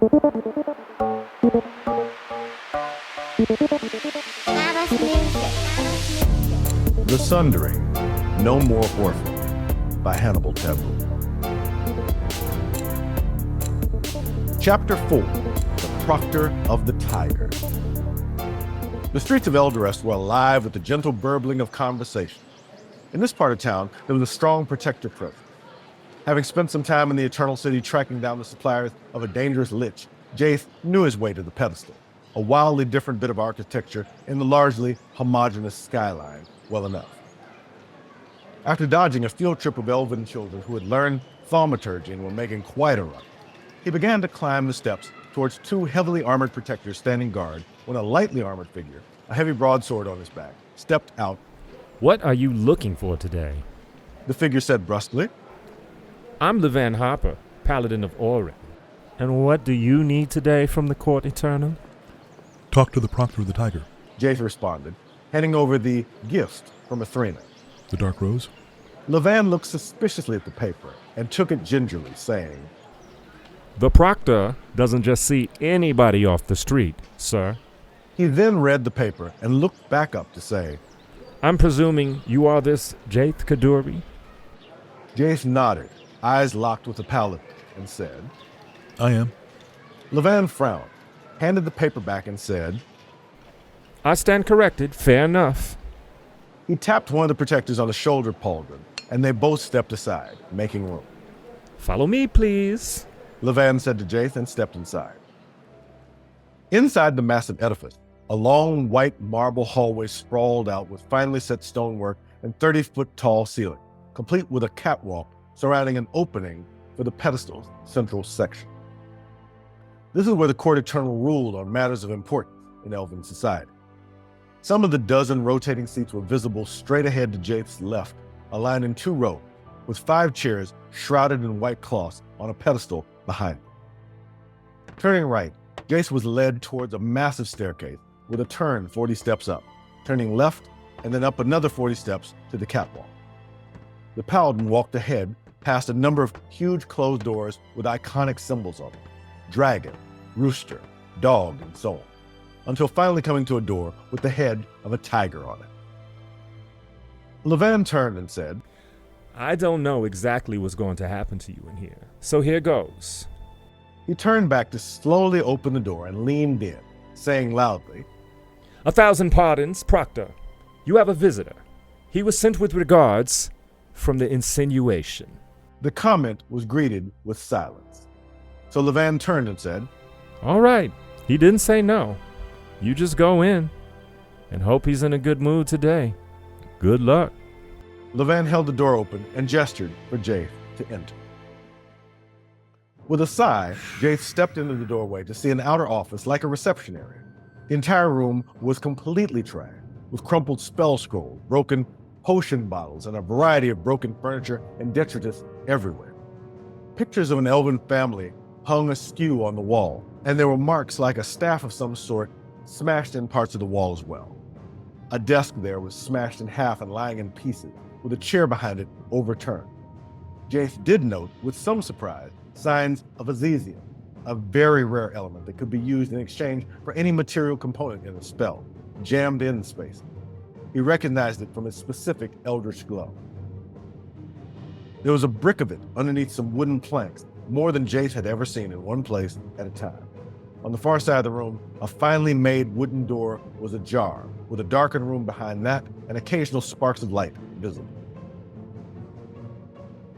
The Sundering, No More Orphans by Hannibal Tabu. Chapter 4, The Proctor of the Tiger. The streets of Eldorest were alive with the gentle burbling of conversation. In this part of town, there was a strong protector present. Having spent some time in the Eternal City tracking down the suppliers of a dangerous lich, Jace knew his way to the pedestal, a wildly different bit of architecture in the largely homogeneous skyline, well enough. After dodging a field trip of elven children who had learned thaumaturgy and were making quite a run, he began to climb the steps towards two heavily armored protectors standing guard when a lightly armored figure, a heavy broadsword on his back, stepped out. "What are you looking for today?" The figure said brusquely. "I'm Levan Harper, Paladin of Orrin. And what do you need today from the Court Eternal?" "Talk to the Proctor of the Tiger," Jace responded, handing over the gift from Athrena. "The Dark Rose?" Levan looked suspiciously at the paper and took it gingerly, saying, "The Proctor doesn't just see anybody off the street, sir." He then read the paper and looked back up to say, "I'm presuming you are this Jaith Kaduri?" Jace nodded, eyes locked with the Paladin, and said, "I am." Levan frowned, handed the paper back and said, "I stand corrected, fair enough." He tapped one of the protectors on the shoulder pauldron, and they both stepped aside, making room. "Follow me, please," Levan said to Jace and stepped inside. Inside the massive edifice, a long white marble hallway sprawled out with finely set stonework and 30-foot-tall ceiling, complete with a catwalk surrounding an opening for the pedestal's central section. This is where the Court Eternal ruled on matters of importance in Elven society. Some of the dozen rotating seats were visible straight ahead to Jace's left, aligned in two rows, with 5 chairs shrouded in white cloths on a pedestal behind them. Turning right, Jace was led towards a massive staircase with a turn 40 steps up, turning left and then up another 40 steps to the catwalk. The Paladin walked ahead past a number of huge closed doors with iconic symbols on them: dragon, rooster, dog, and so on, until finally coming to a door with the head of a tiger on it. Levan turned and said, "I don't know exactly what's going to happen to you in here, so here goes." He turned back to slowly open the door and leaned in, saying loudly, "1,000 pardons, Proctor. You have a visitor. He was sent with regards from the insinuation." The comment was greeted with silence. So Levan turned and said, "All right, he didn't say no. You just go in and hope he's in a good mood today. Good luck." Levan held the door open and gestured for Jace to enter. With a sigh, Jace stepped into the doorway to see an outer office like a reception area. The entire room was completely trashed, with crumpled spell scrolls, broken potion bottles, and a variety of broken furniture and detritus everywhere. Pictures of an elven family hung askew on the wall, and there were marks like a staff of some sort smashed in parts of the wall as well. A desk there was smashed in half and lying in pieces, with a chair behind it overturned. Jace did note, with some surprise, signs of Azizium, a very rare element that could be used in exchange for any material component in a spell, jammed in space. He recognized it from its specific eldritch glow. There was a brick of it underneath some wooden planks, more than Jace had ever seen in one place at a time. On the far side of the room, a finely made wooden door was ajar, with a darkened room behind that and occasional sparks of light visible.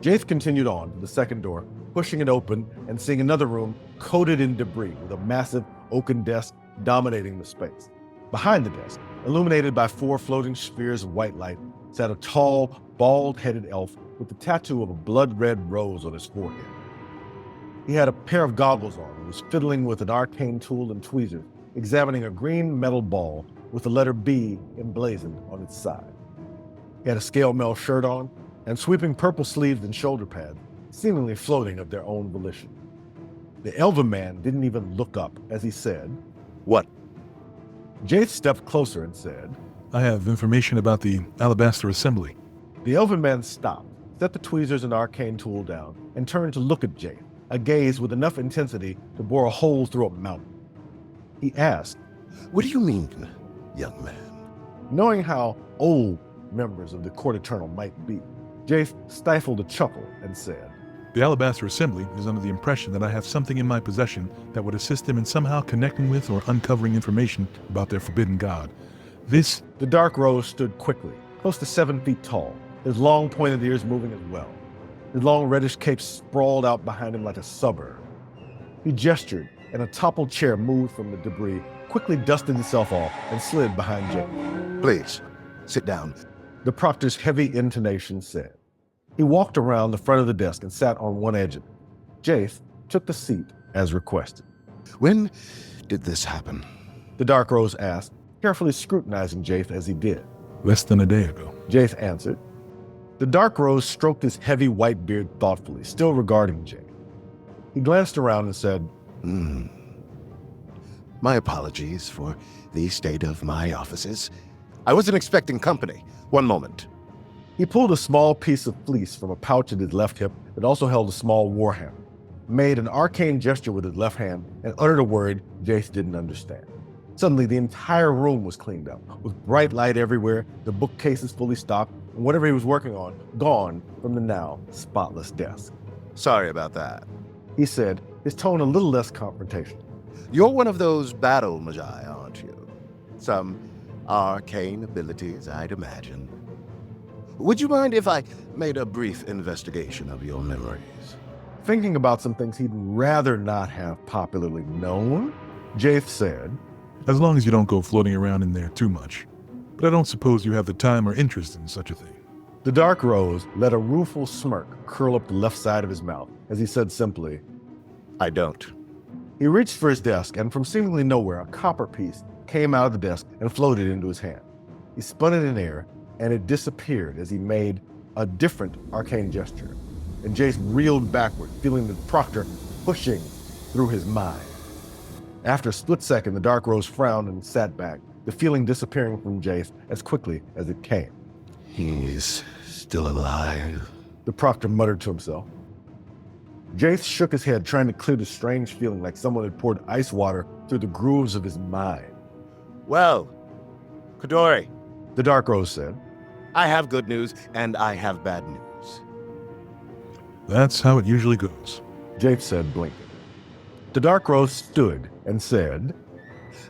Jace continued on to the second door, pushing it open and seeing another room coated in debris with a massive oaken desk dominating the space. Behind the desk, illuminated by 4 floating spheres of white light, sat a tall, bald-headed elf with the tattoo of a blood-red rose on his forehead. He had a pair of goggles on and was fiddling with an arcane tool and tweezers, examining a green metal ball with the letter B emblazoned on its side. He had a scale mail shirt on and sweeping purple sleeves and shoulder pads, seemingly floating of their own volition. The elven man didn't even look up as he said, "What?" Jace stepped closer and said, "I have information about the Alabaster Assembly." The elven man stopped, set the tweezers and arcane tool down, and turned to look at Jace, a gaze with enough intensity to bore a hole through a mountain. He asked, What do you mean, young man? knowing how old members of the Court Eternal might be. Jace stifled a chuckle and said, The Alabaster Assembly is under the impression that I have something in my possession that would assist them in somehow connecting with or uncovering information about their forbidden god. This... The Dark Rose stood quickly, close to 7 feet tall, his long pointed ears moving as well. His long reddish cape sprawled out behind him like a suburb. He gestured, and a toppled chair moved from the debris, quickly dusted itself off, and slid behind Jake. Please, sit down. The proctor's heavy intonation said. He walked around the front of the desk and sat on one edge of it. Jace took the seat as requested. When did this happen? The Dark Rose asked, carefully scrutinizing Jace as he did. less than a day ago. Jace answered. The Dark Rose stroked his heavy white beard thoughtfully, still regarding Jake. He glanced around and said, My apologies for the state of my offices. I wasn't expecting company. One moment. He pulled a small piece of fleece from a pouch at his left hip that also held a small warhammer, made an arcane gesture with his left hand, and uttered a word Jace didn't understand. Suddenly, the entire room was cleaned up, with bright light everywhere, the bookcases fully stocked, and whatever he was working on gone from the now spotless desk. Sorry about that. He said, his tone a little less confrontational. You're one of those battle magi, aren't you? Some arcane abilities, I'd imagine. Would you mind if I made a brief investigation of your memories? Thinking about some things he'd rather not have popularly known, Jace said, As long as you don't go floating around in there too much. But I don't suppose you have the time or interest in such a thing. The Dark Rose let a rueful smirk curl up the left side of his mouth as he said simply, I don't. He reached for his desk, and from seemingly nowhere, a copper piece came out of the desk and floated into his hand. He spun it in air, and it disappeared as he made a different arcane gesture. And Jace reeled backward, feeling the proctor pushing through his mind. After a split second, the Dark Rose frowned and sat back, the feeling disappearing from Jace as quickly as it came. He's still alive. The proctor muttered to himself. Jace shook his head, trying to clear the strange feeling like someone had poured ice water through the grooves of his mind. Well, Kodori, The Dark Rose said. I have good news and I have bad news. That's how it usually goes. Jace said, blinking. The Dark Rose stood and said,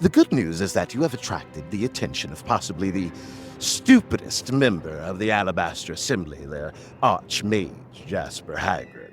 The good news is that you have attracted the attention of possibly the stupidest member of the Alabaster Assembly, their Archmage, Jasper Hagrid.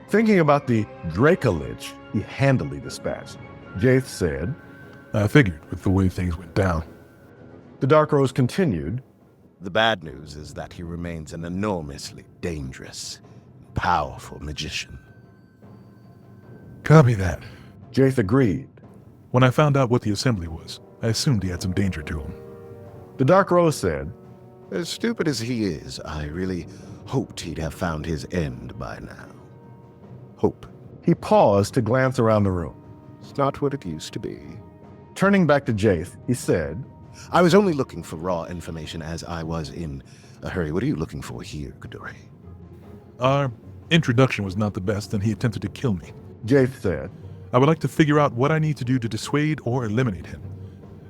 Thinking about the Dracolich he handily dispatched, Jace said, I figured with the way things went down. The Dark Rose continued, The bad news is that he remains an enormously dangerous, powerful magician. Copy that. Jace agreed. When I found out what the assembly was, I assumed he had some danger to him. The Dark Rose said, As stupid as he is, I really hoped he'd have found his end by now. Hope. He paused to glance around the room. It's not what it used to be. Turning back to Jace, he said, I was only looking for raw information as I was in a hurry. What are you looking for here, Kodori? Our introduction was not the best, and he attempted to kill me. Jace said, I would like to figure out what I need to do to dissuade or eliminate him.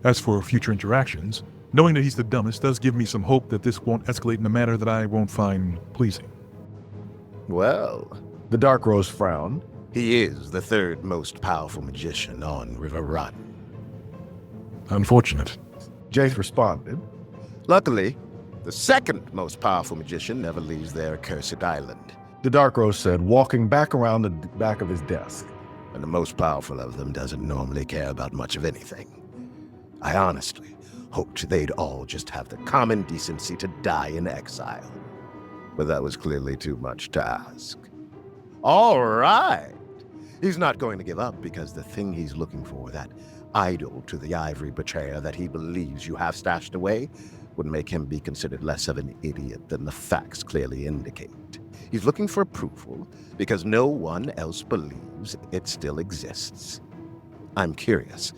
As for future interactions, knowing that he's the dumbest does give me some hope that this won't escalate in a manner that I won't find pleasing. Well, The Dark Rose frowned. he is the third most powerful magician on River Run. Unfortunate. Jace responded, Luckily, the second most powerful magician never leaves their accursed island, The Dark Rose said, walking back around the back of his desk. and the most powerful of them doesn't normally care about much of anything. I honestly hoped they'd all just have the common decency to die in exile, but that was clearly too much to ask. All right. He's not going to give up because the thing he's looking for, that idol to the ivory betrayer that he believes you have stashed away, would make him be considered less of an idiot than the facts clearly indicate. He's looking for approval because no one else believes it still exists. I'm curious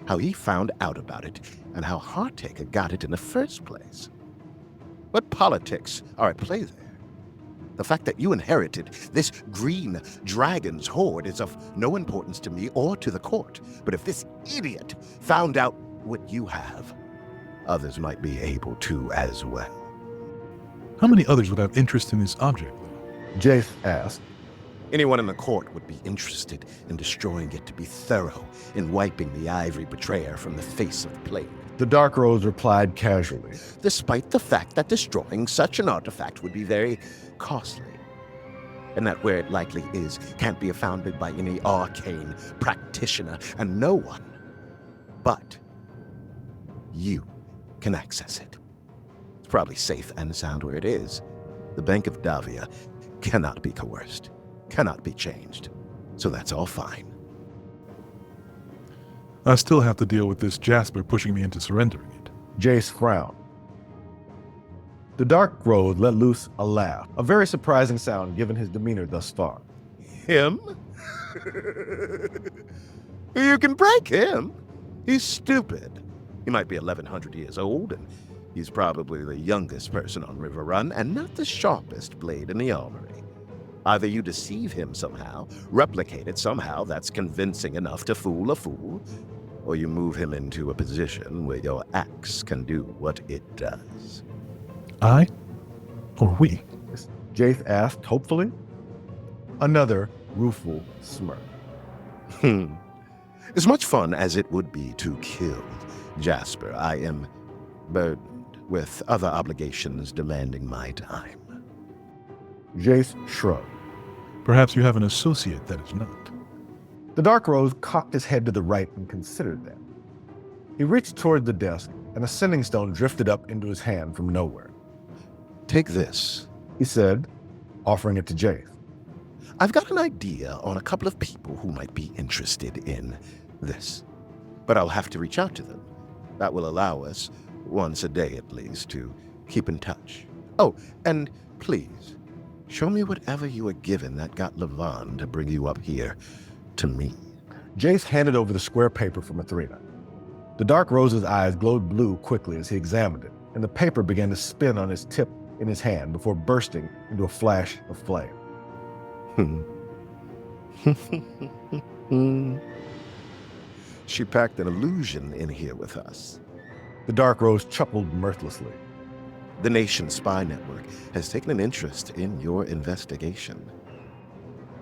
how he found out about it and how Heartaker got it in the first place. What politics are at play there? The fact that you inherited this green dragon's horde is of no importance to me or to the court. But if this idiot found out what you have, others might be able to as well. How many others would have interest in this object, though? Jace asked. Anyone in the court would be interested in destroying it to be thorough in wiping the ivory betrayer from the face of the plane. The Dark Rose replied casually. Despite the fact that destroying such an artifact would be very costly, and that where it likely is can't be founded by any arcane practitioner, and no one but you can access it. It's probably safe and sound where it is. The Bank of Davia cannot be coerced, cannot be changed, so that's all fine. I still have to deal with this Jasper pushing me into surrendering it. Jace frowned. The Dark Rose let loose a laugh, a very surprising sound given his demeanor thus far. Him? You can break him. He's stupid. He might be 1,100 years old, and he's probably the youngest person on River Run, and not the sharpest blade in the armory. Either you deceive him somehow, replicate it somehow that's convincing enough to fool a fool, or you move him into a position where your axe can do what it does. I? Or we? Jace asked hopefully. Another rueful smirk. As much fun as it would be to kill Jasper, I am burdened with other obligations demanding my time. Jace shrugged. Perhaps you have an associate that is not. The Dark Rose cocked his head to the right and considered that. He reached toward the desk, and a sending stone drifted up into his hand from nowhere. Take this, He said, offering it to Jace. I've got an idea on a couple of people who might be interested in this, but I'll have to reach out to them. That will allow us, once a day at least, to keep in touch. Oh, and please, show me whatever you were given that got Levon to bring you up here to me. Jace handed over the square paper from Athrena. The Dark Rose's eyes glowed blue quickly as he examined it, and the paper began to spin on its tip in his hand before bursting into a flash of flame. She packed an illusion in here with us. The Dark Rose chuckled mirthlessly. The Nation Spy Network has taken an interest in your investigation.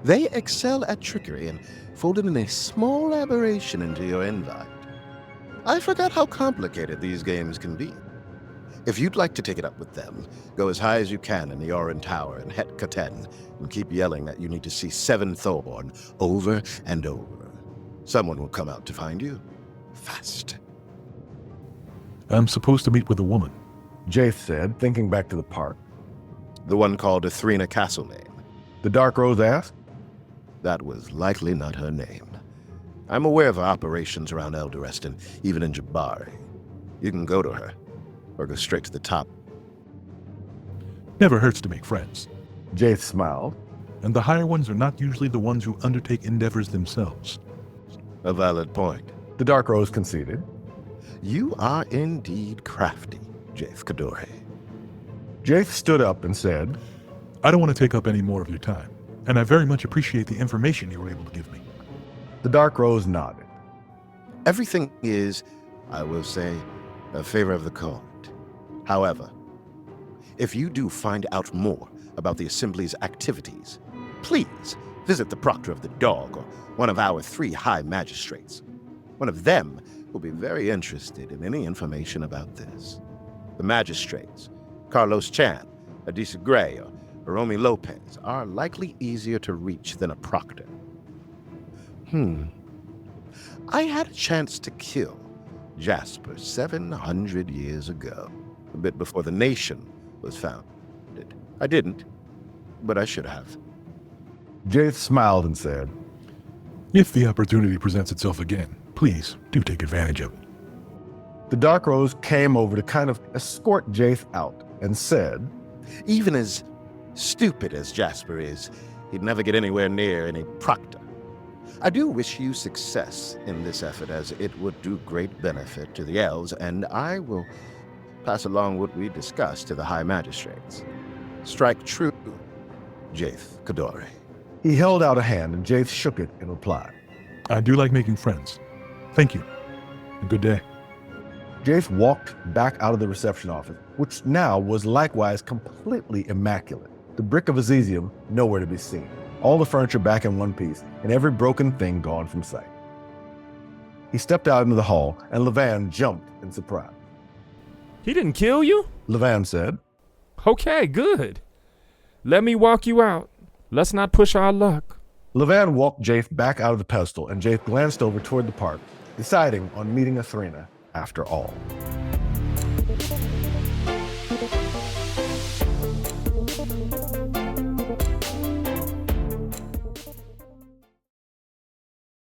They excel at trickery and folded in a small aberration into your invite. I forgot how complicated these games can be. If you'd like to take it up with them, go as high as you can in the Orrin Tower in Het Katen and keep yelling that you need to see Seven Thorn over and over. Someone will come out to find you. Fast. I'm supposed to meet with a woman. Jace said, thinking back to the park. The one called Athrena Castlemaine. The Dark Rose asked. That was likely not her name. I'm aware of her operations around Elderest and even in Jabari. You can go to her, or go straight to the top. Never hurts to make friends. Jace smiled. And the higher ones are not usually the ones who undertake endeavors themselves. A valid point. The Dark Rose conceded. You are indeed crafty, Jace Kadore. Jace stood up and said, I don't want to take up any more of your time, and I very much appreciate the information you were able to give me. The Dark Rose nodded. Everything is, I will say, a favor of the court. However, if you do find out more about the Assembly's activities, please visit the Proctor of the Dog or one of our 3 High Magistrates. One of them will be very interested in any information about this. The magistrates, Carlos Chan, Adisa Gray, or Romy Lopez, are likely easier to reach than a proctor. I had a chance to kill Jasper 700 years ago, a bit before the nation was founded. I didn't, but I should have. Jace smiled and said, If the opportunity presents itself again, please do take advantage of it. The Dark Rose came over to kind of escort Jace out and said, Even as stupid as Jasper is, he'd never get anywhere near any proctor. I do wish you success in this effort, as it would do great benefit to the elves, and I will pass along what we discussed to the High Magistrates. Strike true, Jaith Kadori. He held out a hand and Jaith shook it in reply. I do like making friends. Thank you. And good day. Jaith walked back out of the reception office, which now was likewise completely immaculate. The brick of Azizium nowhere to be seen. All the furniture back in one piece, and every broken thing gone from sight. He stepped out into the hall, and Levan jumped in surprise. He didn't kill you? Levan said, Okay, good. Let me walk you out. Let's not push our luck. Levan walked Jaith back out of the pedestal, and Jaith glanced over toward the park, deciding on meeting Athrena after all.